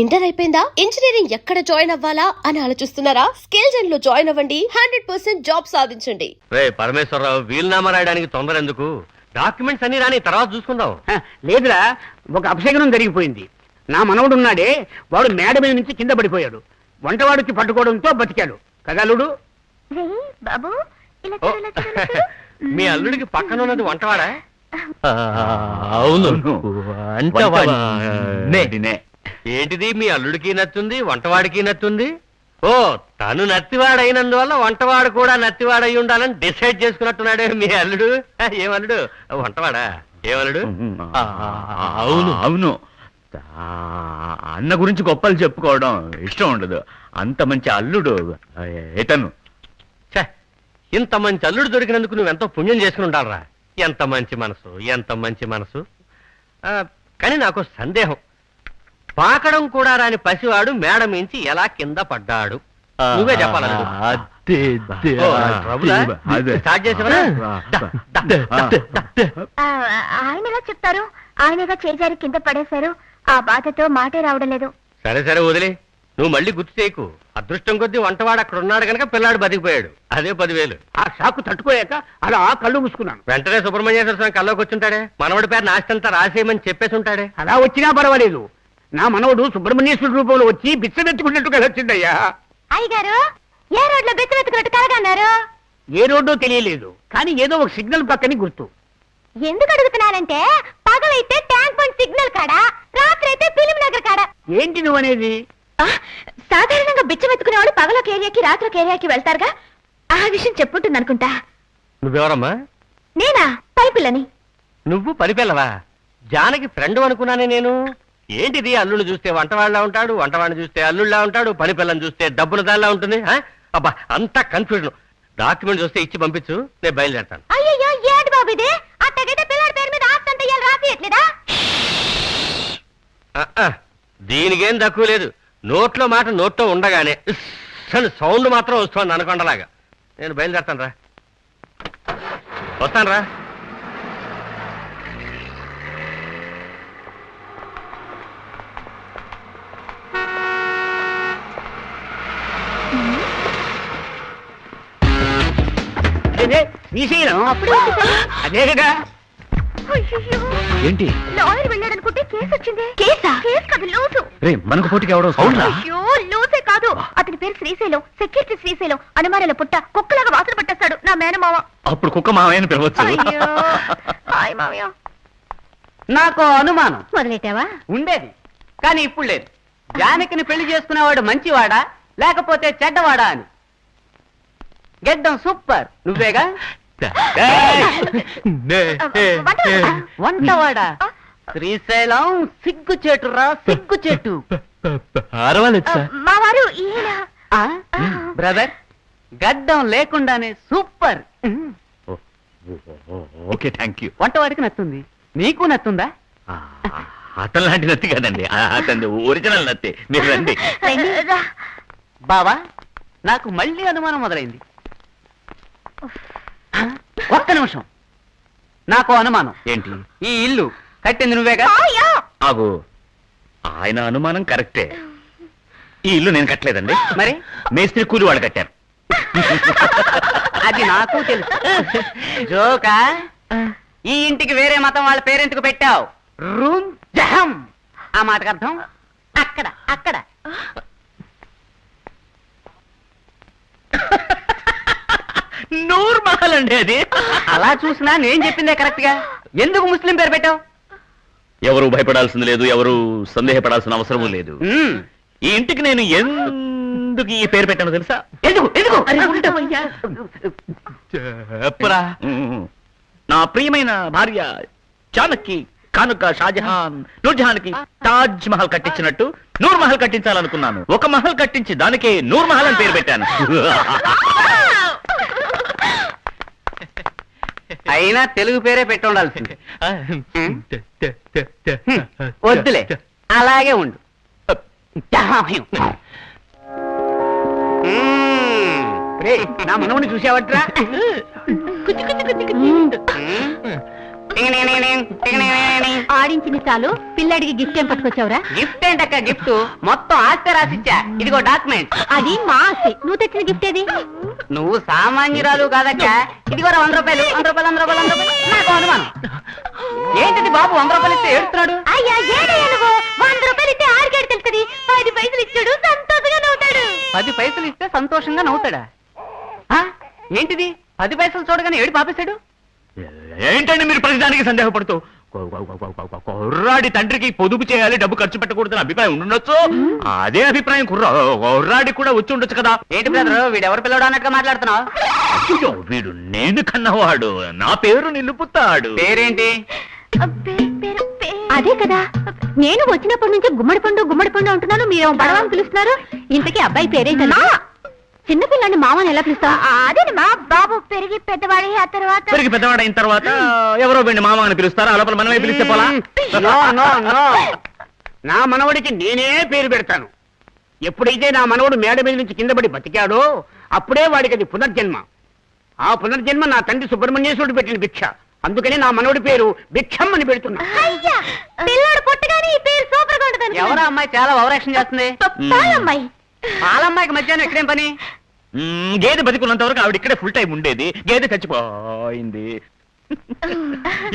Inter అయిపోయిందా? Engineering ఎక్కడ join అవ్వాలా అని ఆలోచిస్తున్నారా? స్కిల్ జెన్ లో జాయిన్ అవ్వండి. 100% జాబ్ సాధించండి. రే పరమేశ్వరరావు, వీలునామా రాయడానికి తొందర ఎందుకు? డాక్యుమెంట్స్ అన్ని రాని తర్వాత చూసుకుందాం. లేదురా, ఒక అపశగనం జరిగిపోయింది. నా మనవడు ఉన్నాడే, వాడు మేడ మీద నుంచి కింద పడిపోయాడు. వంటవాడికి పట్టుకోవడంతో బతికాడు కదలుడు. మీ అల్లుడికి పక్కన ఉన్నది వంటవాడా? అవును, ఏంటిది? మీ అల్లుడికి నచ్చుంది, వంటవాడికి నచ్చుంది. ఓ, తను నత్తివాడైనందువల్ల వంటవాడు కూడా నత్తివాడై ఉండాలని డిసైడ్ చేసుకున్నట్టున్నాడే మీ అల్లుడు. ఏమల్లుడు? వంటవాడా? ఏమల్లుడు? అవును అవును, అన్న గురించి గొప్పలు చెప్పుకోవడం ఇష్టం ఉండదు. అంత మంచి అల్లుడు ఇతను. ఇంత మంచి అల్లుడు దొరికినందుకు నువ్వెంతో పుణ్యం చేసుకుని ఉండాలరా. ఎంత మంచి మనసు, ఎంత మంచి మనసు. కానీ నాకు సందేహం, పాకడం కూడా రాని పసివాడు మేడ మించి ఎలా కింద పడ్డాడు? నువ్వే చెప్పాలి. ఆయన ఎలా చెప్తారు? ఆయనగా చేజారి కింద పడేశారు. ఆ బాధతో మాటే రావడం లేదు. సరే సరే వదిలే, నువ్వు మళ్ళీ గుర్తు చేయకు. అదృష్టం కొద్దీ వంటవాడు అక్కడ ఉన్నాడు కనుక పిల్లాడు బతికిపోయాడు. అదే 10,000. ఆ షాకు తట్టుకోలేక అలా కళ్ళు మూసుకున్నాను. వెంటనే సుబ్రహ్మణ్యేశ్వర స్వామి కల్లోకి వచ్చుంటాడే. మనవడి పేరు నాస్తంతా రాసేయమని చెప్పేసి ఉంటాడే. అలా వచ్చినా పర్వాలేదు. నా మనవడు సుబ్రహ్మణ్యేశ్వర రూపంలో వచ్చి బిచ్చమెత్తుకున్నట్టుగా వచ్చిందయ్యా. అయ్యగారు, ఏ రోడ్లో బిచ్చమెత్తుకున్నట్టు కలగన్నారు? ఏ రోడ్డో తెలియలేదు, కానీ ఏదో ఒక సిగ్నల్ పక్కని గుర్తు. ఎందుకు అడుగుతున్నానంటే, పగలైతే ట్యాంక్ బండ్ సిగ్నల్ కాడ, రాత్రి అయితే ఫిలిం నగర్ కాడ. ఏంటి నువ్వు అనేది? సాధారణంగా బిచ్చమెత్తుకునే వాళ్ళు పగలొక ఏరియాకి రాత్రికి ఏరియాకి వెళ్తారుగా. ఆ విషయం చెప్పుంటుంది అనుకుంటా. నువ్వెవరమ్మా? నేనా? పైపిల్లని. నువ్వు పనిపిల్లవా? జానకి ఫ్రెండ్ అనుకున్నానే నేను. ఏంటిది? అల్లుడు చూస్తే వంటవాళ్ళ ఉంటాడు, వంటవాడిని చూస్తే అల్లుళ్ళ ఉంటాడు, పని పిల్లని చూస్తే డబ్బుల దానిలా ఉంటుంది. అబ్బా, అంతా కన్ఫ్యూజన్. డాక్యుమెంట్స్ వస్తే ఇచ్చి పంపించు, నేను బయలుదేరతాను. అయ్యో, ఏంటి బాబు ఇది? అట్టగైతే పిల్లడి పేరు మీద ఆస్తి అంతా రాసియట్లేదా? దీనికేం తక్కువ లేదు. నోట్లో మాట నోట్లో ఉండగానే సౌండ్ మాత్రం వస్తుంది అనకొండలాగా. నేను బయలుదేరతాను రా. వస్తాను రా. శ్రీశైలం అదే కదా. ఏంటి? లాయర్ వెళ్ళాడనుకుంటే కేసు వచ్చింది. కేసా? కేసు కాదు, లూసు. రే, మనకు పోటీకి ఎవడో అయ్యో, లూసే కాదు. అతని పేరు శ్రీశైలం, సెక్యూరిటీ శ్రీశైలం. అనుమానాల పుట్ట, కుక్కలాగా వాసన పట్టేస్తాడు నా మేనమావ. అప్పుడు కుక్క మావయ్యని పిలవచ్చు. అయ్యో, హాయ్ మావయ్య. నాకు అనుమానం మొదలెట్టావా? ఉండేది, కానీ ఇప్పుడు లేదు. జానకిని పెళ్లి చేసుకునేవాడు మంచివాడా లేకపోతే చెడ్డవాడా అని. గెడ్డం సూపర్, నువ్వేగా. వంటవాడా? శ్రీశైలం సిగ్గు చెట్టురా, సిగ్గు చెట్టు. మా వారు ఈయన. బ్రదర్, గడ్డం లేకుండానే సూపర్. Okay, thank you. వంటవాడికి నచ్చుంది, నీకు నచ్చుందా? అతను లాంటి నత్తి కాదండి, అతని ఒరిజినల్ నత్తి. మీరు రండి. బావా, నాకు మళ్ళీ అనుమానం మొదలైంది. ఒక్క నిమిషం, నాకు అనుమానం. ఏంటి? ఈ ఇల్లు కట్టింది నువ్వేగా? ఆగు, ఆయన అనుమానం కరెక్టే. ఈ ఇల్లు నేను కట్టలేదండి. మరి మేస్త్రి కూలి వాళ్ళు కట్టారు. అది నాకు తెలుసు. జోకా? ఈ ఇంటికి వేరే మతం వాళ్ళ పేరెంట్కు పెట్టావు. రూమ్ జహం. ఆ మాటకు అర్థం అక్కడ అక్కడ. నూర్ మహల్ అండి అది. అలా చూసినా నేను చెప్పిందే కరెక్ట్ గా. ఎందుకు ముస్లిం పేరు పెట్టావు? ఎవరు భయపడాల్సింది లేదు, ఎవరు సందేహపడాల్సిన అవసరమూ లేదు. ఈ ఇంటికి నేను ఎందుకు ఈ పేరు పెట్టానో తెలుసా? ఎందుకు ఎందుకు? చెప్పరా. నా ప్రియమైన భార్య జానకి కానుక షాజహాన్ నూర్జహాన్ కి తాజ్ మహల్ కట్టించినట్టు నూర్ మహల్ కట్టించాలనుకున్నాను. ఒక మహల్ కట్టించి దానికే నూర్ మహల్ అని పేరు పెట్టాను. అయినా తెలుగు పేరే పెట్టి ఉండాల్సింది. వద్దులే, అలాగే ఉండు. నా మనవుని చూసావట్రా? ఆడించిన చాలు పిల్లడికి గిఫ్ట్ ఏం పట్టుకొచ్చావురా? గిఫ్ట్ ఏంటక్క గిఫ్ట్? మొత్తం ఆస్తి రాసిచ్చా. ఇదిగో డాక్యుమెంట్. అది మా ఆస్తి. నువ్వు తెచ్చిన గిఫ్ట్ ఏది? నువ్వు సామాన్యురాలు కాదక్క. ఇదిగో 100 రూపాయలు. 100 రూపాయలు 100 రూపాయలు 100 రూపాయలు. నాకు అనుమానం. ఏంటిది బాబు 100 రూపాయలు ఇస్తే ఏడుస్తున్నాడు? అయ్యా ఏడయ్యా నువ్వు 100 రూపాయలు ఇస్తే ఆరిగాడు తెలుస్తుంది. 10 పైసలు ఇచ్చాడు సంతోషంగా నవ్వుతాడు. 10 పైసలు ఇస్తే సంతోషంగా నవ్వుతాడా? ఏంటిది 10 పైసలు చూడగానే ఏడు పాపేశాడు? ఏంటండి మీరు ప్రతిదానికి సందేహపడుతూ? కుర్రాడి తండ్రికి పొదుపు చేయాలి, డబ్బు ఖర్చు పెట్టకూడదని అభిప్రాయం ఉండొచ్చు. అదే అభిప్రాయం కుర్రాడికి కూడా వచ్చి ఉండొచ్చు కదా. ఏంటి బ్రదర్ వీడు ఎవరు పిల్లడు అన్నట్టుగా మాట్లాడుతున్నావు? అయ్యో, వీడు నేను కన్నవాడు, నా పేరు నిలుపుతాడు. పేరేంటి? అదే కదా, నేను వచ్చినప్పటి నుంచి గుమ్మడి పండు అంటున్నాను. మీరేమో బడవని పిలుస్తున్నారు. ఇంతకీ అబ్బాయి పేరేంటన్నా? చిన్నపిల్లని మామని ఎలా పిలుస్తావు? అదేనమ్మా, బాబు పెరిగి పెద్దవాడి ఆ తర్వాత పెరిగి పెద్దవాడైన తర్వాత ఎవరో వీడిని మామ అని పిలుస్తారా? లోపల మనమే పిలిస్తే పోలా? నో నో నో, నా మనవడికి నేనే పేరు పెడతాను. ఎప్పుడైతే నా మనవడు మేడ మీద నుంచి కింద పడి బతికాడో అప్పుడే వాడికి అది పునర్జన్మ. ఆ పునర్జన్మ నా తండ్రి సుబ్రహ్మణ్యేశ్వరుడు పెట్టిన భిక్ష. అందుకని నా మనవడి పేరు భిక్షం అని పెడుతున్నా. పిల్లాడు పుట్టగానే ఈ పేరు సూపర్ గా ఉంటుంది. ఎవరో అమ్మాయి చాలా ఓవరాక్షన్ చేస్తుంది. పాలమ్మాయి. పాలమ్మాయికి మధ్యాహ్నం ఇక్కడేం పని? గేదె బతికున్నంత వరకు ఆవిడ ఇక్కడే ఫుల్ టైం ఉండేది. గేదె చచ్చిపోయింది.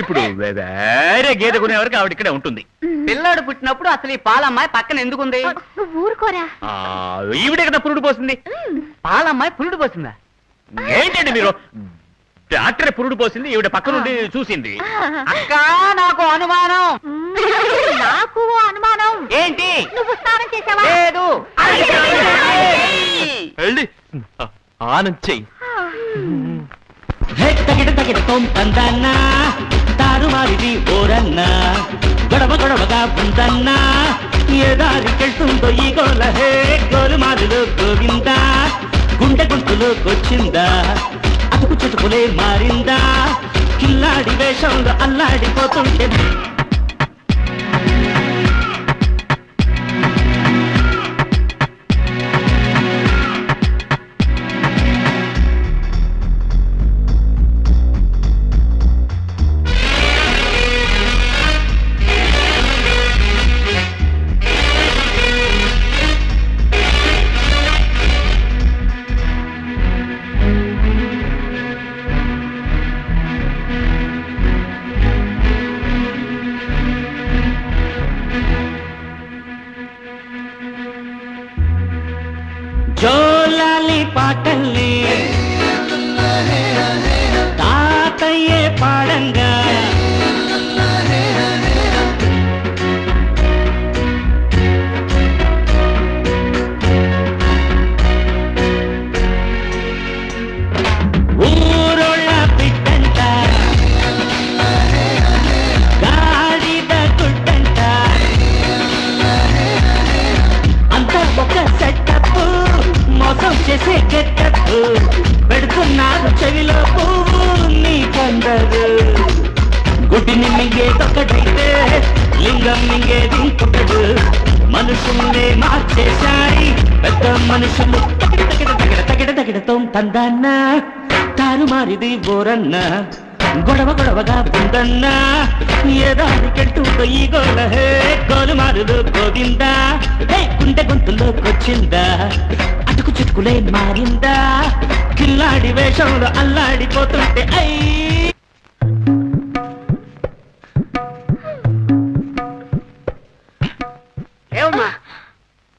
ఇప్పుడు వేరే గేదె కొనే వరకు ఆవిడ ఇక్కడే ఉంటుంది. పిల్లాడు పుట్టినప్పుడు అసలు ఈ పాలమ్మాయి పక్కన ఎందుకుంది? నువ్వు ఊరుకోరా. ఈవిడే కదా పురుడు పోసింది. పాలమ్మాయి పురుడు పోసిందా? ఏంటండి మీరు? డాక్టర్ పురుడు పోసింది, ఈవిడ పక్క నుండి చూసింది. అక్క నాకు అనుమానం. నాకు అనుమానం. ఏంటి? నువ్వు స్నానం చేసావా? లేదు. వెళ్ళి ఆనంద్ చెయ్యి. తారుమారిది ఓరన్నా, గొడవ గొడవగా ఉందన్నా, ఏ దారికెళ్తుందో ఈ గోల, హే గోలుమాలులో గోవిందా, గుండె గొంతులోకొచ్చిందా, అతుకు చుతుకులే మారిందా, కిల్లాడి వేషంలో అల్లాడిపోతుంటే. జోలాలి పాటల్ని తాతయ్యే పాడంగా, ఊరోళ్ళ బిడ్డంట, గాడిద గుడ్డంట, అంతా ఒక సెటప్, మోసం చేసే గెటప్, పెడుతున్నారు చెవిలో పువ్వు నీ కొందరు. గుడ్డిని మింగేదొకటైతే లింగం మింగేది ఇంకొకడు. మనుషుల్నే మార్చేశాయి పెద్ద మనుషులు. తగిడతో తందన్నా, తారుమారిది ఓరన్నా, గొడవ గొడవగా ఉందన్నా, ఏ దారికెళ్తుందో ఈ గోల, హే గోలుమారులో గోవిందా, హే గుండె గొంతులోకొచ్చిందా, అటుకు చుట్టుకులే మారిందా, కిల్లాడి వేషంలో అల్లాడిపోతుంటే. ఏమమ్మా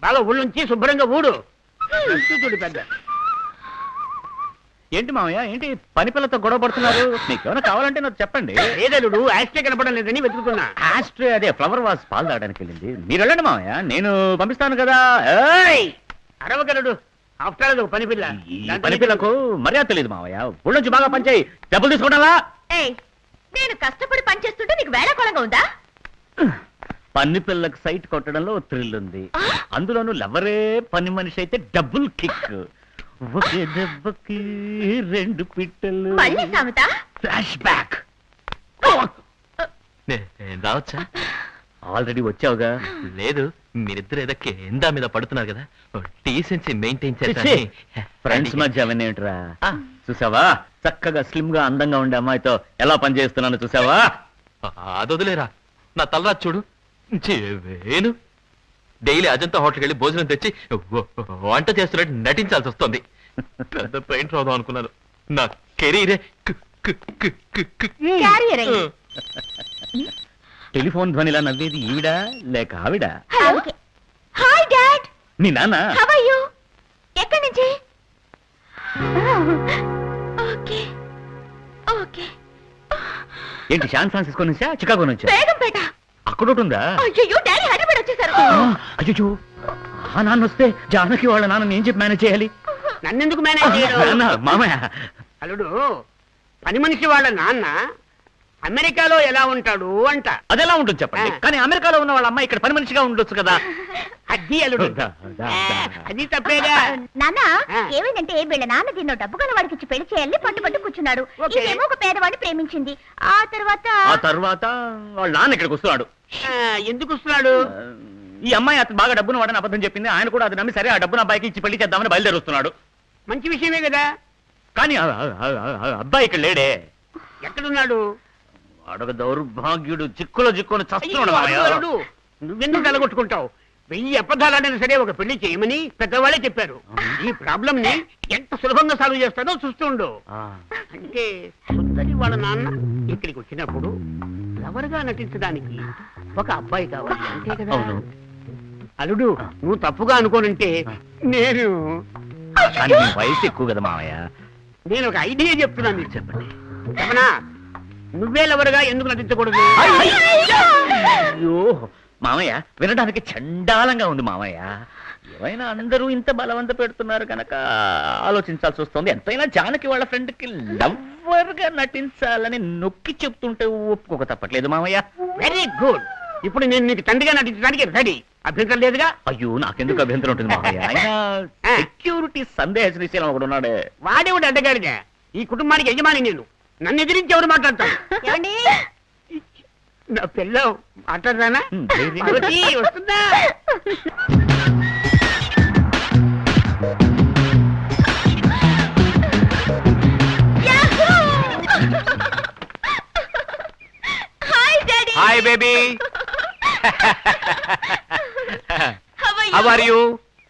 బాగా ఊళ్ళుంచి శుభ్రంగా ఊడు. చూడు పెద్ద. ఏంటి మామయ్య, ఏంటి పని పిల్లతో గొడవ పడుతున్నారు? మీకేమైనా కావాలంటే నాకు చెప్పండి. ఏదలుడు యాస్ట్రే కనపడం లేదని వెతుకుతున్నా. ఆస్ట్రే అదే ఫ్లవర్ వాస్ పాలు తాగడానికి వెళ్ళింది. మీరు వెళ్ళండి మామయ్య, నేను పంపిస్తాను కదా. అరవగలడు. ఆఫ్టర్ ఆల్ పని పిల్ల. ఈ పని పిల్లకు మర్యాద తెలియదు మామయ్య. ఊళ్ళొంచి బాగా పనిచేయి, డబ్బులు తీసుకోవడాలా? నేను కష్టపడి పనిచేస్తుంటే నీకు వేళాకోళంగా ఉందా? పని పిల్లకు సైట్ కొట్టడంలో థ్రిల్ ఉంది. అందులోనూ లవరే పని మనిషి అయితే డబుల్ కిక్. ఒకే దెబ్బకి 2 పిట్టలు. మళ్ళీ సామెత? Flash back. నేను రావచ్చా? ఆల్రెడీ వచ్చావుగా. లేదు, మీరిద్దరు ఏదో కేందా మీద పడుతున్నారు కదా, డీసెన్సీ మెయింటైన్ ఛీ, చేసి ఫ్రెండ్స్ మధ్య అవన్నీ ఏంట్రా? చూసావా, చక్కగా స్లిమ్ గా అందంగా ఉండే అమ్మాయితో ఎలా పనిచేస్తున్నాను చూసావా? అదొదిలేరా, నా తలరా చూడు, వేణు డైలీ అజంతా హోటల్కి వెళ్ళి భోజనం తెచ్చి వంట చేస్తున్నట్టు నటించాల్సి వస్తుంది. పెద్ద పెయింట్ రాదాం అనుకున్నాను, నా కెరీరే క్యారియర్ అయ్యి. టెలిఫోన్ ధ్వనిలా నవ్వేది ఈవిడ లేక ఆవిడ? హాయ్ డాడ్, మీ నాన్న? How are you? ఎక్కడి నుంచి? Okay okay. ఏంటి శాన్ ఫ్రాన్సిస్కో నుంచా, చికాగో నుంచా? బేగంపేట. అక్కడ ఉంటుందా? అయ్యో డాడీ హైదరాబాద్ వచ్చేసారు. అయ్యో, ఆ నాన్న వస్తే జానకి వాళ్ళ నాన్న ఏం చెప్పి మేనేజ్ చేయాలి? నన్నెందుకు మేనేజ్ చేయడం? నాన్న, మామయ్య. అల్లుడు, పని మనిషి వాళ్ళ నాన్న అమెరికాలో ఎలా ఉంటాడు అంట. అదెలా ఉంటుంది చెప్పండి, కానీ అమెరికాలో ఉన్న వాళ్ళ అమ్మాయి ఇక్కడ పని మనిషిగా ఉండొచ్చు కదా. అది అల్లుడు, అది తప్పేగా. నాన్న ఆ. ఏమైందంటే వీళ్ళ నాన్న దీన్నో డబ్బు కొన్న వాడికి ఇచ్చి పెళ్లి చేయాలని పట్టుబట్టు కూర్చున్నాడు. ఓకే. ఇదేమో ఒక పేదవాడిని ప్రేమించింది. ఆ తర్వాత వాళ్ళ నాన్న ఇక్కడికి వస్తున్నాడు. ఎందుకు వస్తున్నాడు? ఈ అమ్మాయి అతను బాగా డబ్బును వాడని అబద్ధం చెప్పింది. ఆయన కూడా అది నమ్మి సరే ఆ డబ్బును అబ్బాయికి ఇచ్చి పెళ్లి చేద్దామని బయలుదేరుస్తున్నాడు. మంచి విషయమే కదా. కానీ అబ్బాయి ఇక్కడ లేడే. ఎక్కడున్నాడు? వాడొక దౌర్భాగ్యుడు, చిక్కులో చిక్కుని చస్తున్నాడు. అయ్యో, అల్లుడు, నువ్వెందుకు తలగొట్టుకుంటావు? 1000 అబద్ధాలైనా సరే ఒక పెళ్లి చేయమని పెద్దవాళ్ళే చెప్పారు. ఈ ప్రాబ్లం ని ఎంత సులభంగా సాల్వ్ చేస్తాడో చూస్తుండు. అంటే సుందరి వాళ్ళ నాన్న ఇక్కడికి వచ్చినప్పుడు లవర్ గా నటించడానికి ఒక అబ్బాయి కావాలి, అంతే కదా. అవును. అల్లుడు, నువ్వు తప్పుగా అనుకోనంటే నేను కానీ నీ వయసు ఎక్కువ కదా మామయ్య. నేను ఒక ఐడియా చెప్తున్నాను, మీరు చెప్పండి. చెప్పనా? నువ్వే లవర్గా ఎందుకు నటించకూడదు? అయ్యో మామయ్య, వినడానికి చండాలంగా ఉంది మామయ్య. ఏమైనా అందరూ ఇంత బలవంత పెడుతున్నారు కనుక ఆలోచించాల్సి వస్తుంది. ఎంతైనా జానకి వాళ్ళ ఫ్రెండ్ కి లవ్వర్ గా నటించాలని నొక్కి చెప్తుంటే ఒప్పుకోక తప్పట్లేదు మామయ్య. Very good. ఇప్పుడు నేను నీకు తండ్రిగా నటించడానికి రెడీ. అభ్యంతరం లేదుగా? అయ్యో, నాకెందుకు అభ్యంతరం ఉంటుంది మామయ్య. ఆయన సెక్యూరిటీ సందేహ శ్రీశైలం ఒకడు ఉన్నాడే. వాడేవాడు అడ్డగాడిగా? ఈ కుటుంబానికి యజమాని నేను. నన్ను ఎదిరించి ఎవరు మాట్లాడతాను? ఏమండి? నా పిల్లం మాట్లాడరానా? ధైర్యంగా. పార్వతి, వస్తుందా? Hi daddy. Hi baby, how are you?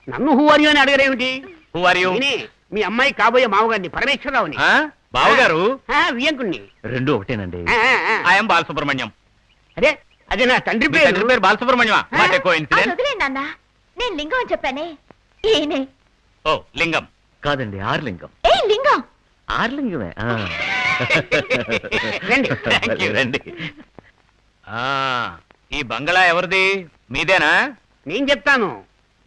నన్ను హూ ఆర్ యు అని అడగరేమిటి? Who are you? నేనే మీ అమ్మాయి కాబోయే మామగారిని, పరమేశ్వరరావుని. బావగారు? వియంకుణ్ణి. రెండు ఒకటేనండి. ఐఎమ్ బాలసుబ్రహ్మణ్యం. అదే అదే నా తండ్రి మీ తండ్రి పేరు. పేరు బాలసుబ్రహ్మణ్యమా? వాట్ ఏ అది కోఇన్సిడెన్స్. వదిలేండి నాన్న, నేను లింగం అని చెప్పానే. ఈయనే. ఓ, లింగం. కాదండి, ఆర్లింగం. ఏ లింగం? ఆర్లింగమే. రండి. Thank you. రండి. ఈ బంగళా ఎవరిది? మీదేనా? నేను చెప్తాను.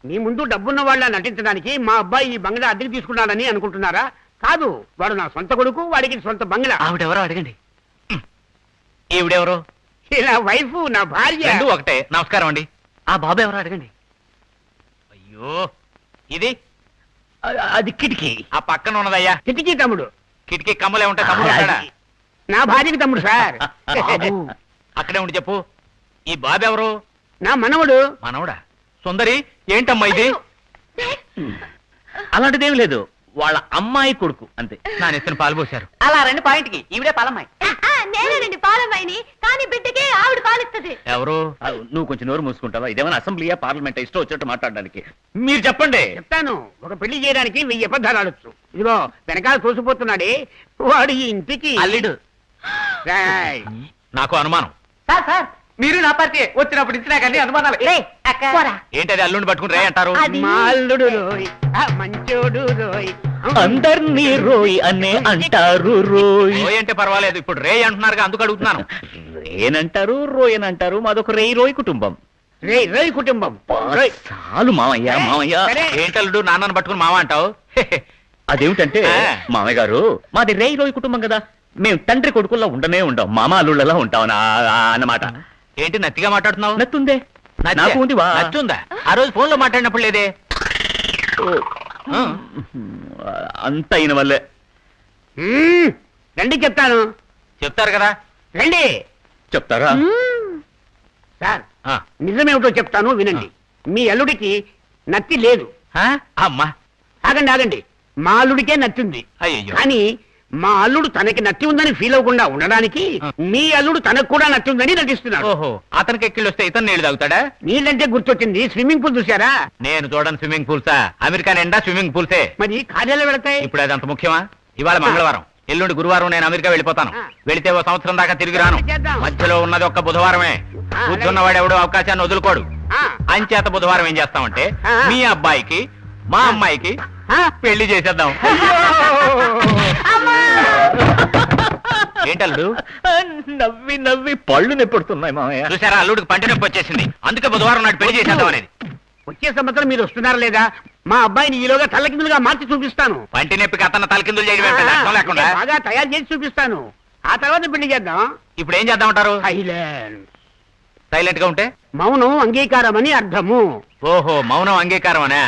మీ ముందు డబ్బున్న వాళ్ళ నటించడానికి మా అబ్బాయి ఈ బంగ్లా అద్దెకి తీసుకున్నాడని అనుకుంటున్నారా? కాదు, వాడు నా సొంత కొడుకు, వాడికి సొంత బంగ్లా. ఆవిడెవరో అడగండి. ఈవిడెవరో? నా వైఫ్, నా భార్య. రెండు ఒకటే. నమస్కారం అండి. ఆ బాబు ఎవరో అడగండి. అయ్యో, ఇది అది కిటికీ. ఆ పక్కన ఉన్నదయ్యా కిటికీ తమ్ముడు. కిటికీ కమ్మలే ఉంటాయి. తమ్ముడు ఉంటాడా? నా భార్యకి తమ్ముడు సార్. బాబు, అక్కడే ఉండి చెప్పు. ఈ బాబు ఎవరు? నా మనవడు. మనవడా? సుందరి, ఏంటమ్మా ఇది? అలాంటిదేం లేదు, వాళ్ళ అమ్మాయి కొడుకు అంతే. నా నెత్తిన పాలు పోశారు. అలా రండి పాయింట్ కి. ఈవిడే పాలమ్మాయి. నేనేనండి పాలమ్మాయిని, కానీ బిడ్డకే ఆవిడ పాలిస్తుంది. ఎవరు? నువ్వు కొంచెం నోరు మూసుకుంటావా? ఇదేమైనా అసెంబ్లీయా, పార్లమెంట్? ఇష్టం వచ్చినట్టు మాట్లాడడానికి. మీరు చెప్పండి. చెప్తాను. ఒక పెళ్లి చేయడానికి 1000 అబద్ధాలు ఆడొచ్చు. ఇదిగో వెనకాల చూసిపోతున్నాడే, వాడు ఈ ఇంటికి అల్లుడు. రాయ్. నాకు అనుమానం. సార్ సార్, మీరు నా పార్టీ వచ్చినప్పుడు ఇచ్చినా కానీ అనుమానాలు. పోరా. ఏంటది అల్లుడిని పట్టుకుని రే అంటారు? మా అల్లుడు రోయ్, ఆ మంచోడు రోయ్. అందర్నీ రోయ్ అనే అంటారు. రోయ్ రోయ్ అంటే పర్వాలేదు, ఇప్పుడు రే అంటున్నారుగా, అందుకు అడుగుతున్నాను. రేనంటారు, రోయన్ అంటారు. మాదొక రేయ్ రోయ్ కుటుంబం. రేయ్ రేయ్ కుటుంబం. రోయ్. చాలు మామయ్య, మామయ్య. సరే. ఏంటల్లుడు నాన్నని పట్టుకుని మామ అంటావు? అదేమిటంటే మామయ్య గారు, మాది రేయ్ రోయ్ కుటుంబం కదా. మేము తండ్రి కొడుకుల్లో ఉండనే ఉండం, మామ అల్లుళ్ళలా ఉంటాం అన్నమాట. ఏంటి నత్తిగా మాట్లాడుతున్నావు? నత్తుందే? నాకు ఉంది. నచ్చుందా? ఆ రోజు ఫోన్ లో మాట్లాడినప్పుడు లేదే. అంత అయిన వల్లే. రండి చెప్తాను. చెప్తారు కదా. రండి. చెప్తారా? సార్, ఆ. నిజమేమిటో చెప్తాను, వినండి. మీ అల్లుడికి నత్తి లేదు. అమ్మా, ఆగండి ఆగండి. మా అల్లుడికే నచ్చింది. అయ్యో. కానీ మా అల్లుడు తనకి నచ్చి ఉందని ఫీల్ అవ్వకుండా ఉండడానికి మీ అల్లుడు తనకు కూడా నచ్చి ఉందని నటిస్తున్నాడు. ఓహో, అతనికి ఎక్కిళ్ళు వస్తే ఇతను నీళ్లు తాగుతాడా? నీళ్ళంటే గుర్తొచ్చింది, స్విమ్మింగ్ పూల్ చూసారా? నేను చూడను స్విమ్మింగ్ పూల్సా. అమెరికా నిండా స్విమ్మింగ్ పూల్సే. మరి కార్యాలయం వెళతాయి. ఇప్పుడు అది అంత ముఖ్యమా? ఇవాళ మంగళవారం, ఎల్లుండి గురువారం నేను అమెరికా వెళ్ళిపోతాను. వెళితే ఓ సంవత్సరం దాకా తిరిగి రాను. మధ్యలో ఉన్నది ఒక్క బుధవారమే. బుద్ధున్నవాడు ఎవడో అవకాశాన్ని వదులుకోడు. అంచేత బుధవారం ఏం చేస్తామంటే మీ అబ్బాయికి మా అమ్మాయికి పెళ్లి చేసేద్దాం. ఏంటల్లుడు నవ్వి నవ్వి పళ్ళు నొప్పుడుతున్నాయి మామయ్య. చూసారా, అల్లుడికి పంట నొప్పి వచ్చేసింది. అందుకే బుధవారం నాడు పెళ్లి చేసేద్దాం అనేది. వచ్చే సంవత్సరం మీరు వస్తున్నారా లేదా? మా అబ్బాయిని ఈలోగా తల్లకిందులుగా మార్చి చూపిస్తాను. పంటి నొప్పికి అతను తలకిందులు చేయడం ఏంటి? అర్థం లేకుండా బాగా తయారు చేసి చూపిస్తాను. ఆ తర్వాత పెళ్లి చేద్దాం. ఇప్పుడు ఏం చేద్దామంటారు? సైలెంట్ గా ఉంటే మౌనం అంగీకారం అని అర్థము. ఓహో, మౌనం అంగీకారం అనే.